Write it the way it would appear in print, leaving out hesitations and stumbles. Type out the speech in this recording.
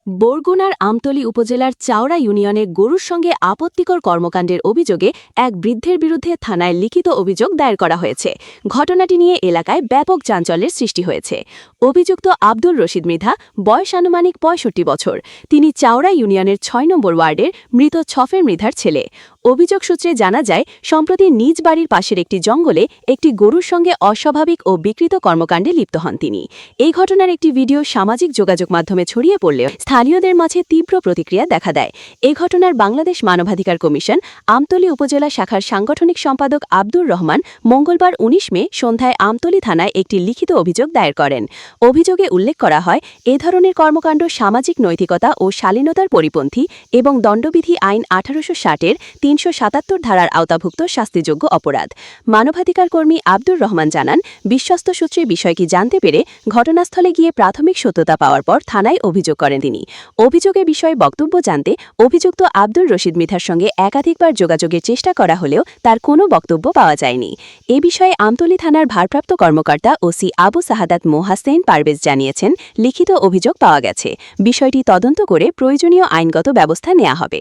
বরগুনার আমতলী উপজেলার চাওড়া ইউনিয়নে গরুর সঙ্গে আপত্তিকর কর্মকাণ্ডের অভিযোগে এক বৃদ্ধের বিরুদ্ধে থানায় লিখিত অভিযোগ দায়ের করা হয়েছে। ঘটনাটি নিয়ে এলাকায় ব্যাপক চাঞ্চল্যের সৃষ্টি হয়েছে। অভিযুক্ত আব্দুর রশিদ মৃধা, বয়স আনুমানিক ৬৫ বছর। তিনি চাওড়া ইউনিয়নের ৬ নম্বর ওয়ার্ডের মৃত ছফের মৃধার ছেলে। অভিযোগ সূত্রে জানা যায়, সম্প্রতি নিজ বাড়ির পাশের একটি জঙ্গলে একটি গরুর সঙ্গে অস্বাভাবিক ও বিকৃত কর্মকাণ্ডে লিপ্ত হন তিনি। এই ঘটনার একটি ভিডিও সামাজিক যোগাযোগ মাধ্যমে ছড়িয়ে পড়লেও স্থানীয়দের মাঝে তীব্র প্রতিক্রিয়া দেখা দেয়। এই ঘটনার বাংলাদেশ মানবাধিকার কমিশন আমতলী উপজেলা শাখার সাংগঠনিক সম্পাদক আব্দুর রহমান মঙ্গলবার ১৯ মে সন্ধ্যায় আমতলী থানায় একটি লিখিত অভিযোগ দায়ের করেন। অভিযোগে উল্লেখ করা হয়, এ ধরনের কর্মকাণ্ড সামাজিক নৈতিকতা ও শালীনতার পরিপন্থী এবং দণ্ডবিধি আইন ১৮৬০-এর ৩৭৭ ধারার আওতাভুক্ত শাস্তিযোগ্য অপরাধ। মানবাধিকার কর্মী আব্দুর রহমান জানান, বিশ্বস্ত সূত্রে বিষয়টি জানতে পেরে ঘটনাস্থলে গিয়ে প্রাথমিক সত্যতা পাওয়ার পর থানায় অভিযোগ করেন তিনি। অভিযোগের বিষয়ে বক্তব্য জানতে অভিযুক্ত আব্দুর রশিদ মৃধার সঙ্গে একাধিকবার যোগাযোগের চেষ্টা করা হলেও তার কোনো বক্তব্য পাওয়া যায়নি। এ বিষয়ে আমতলী থানার ভারপ্রাপ্ত কর্মকর্তা ওসি আবু সাহাদাত মোহাসেন পারভেজ জানিয়েছেন, লিখিত অভিযোগ পাওয়া গেছে। বিষয়টি তদন্ত করে প্রয়োজনীয় আইনগত ব্যবস্থা নেওয়া হবে।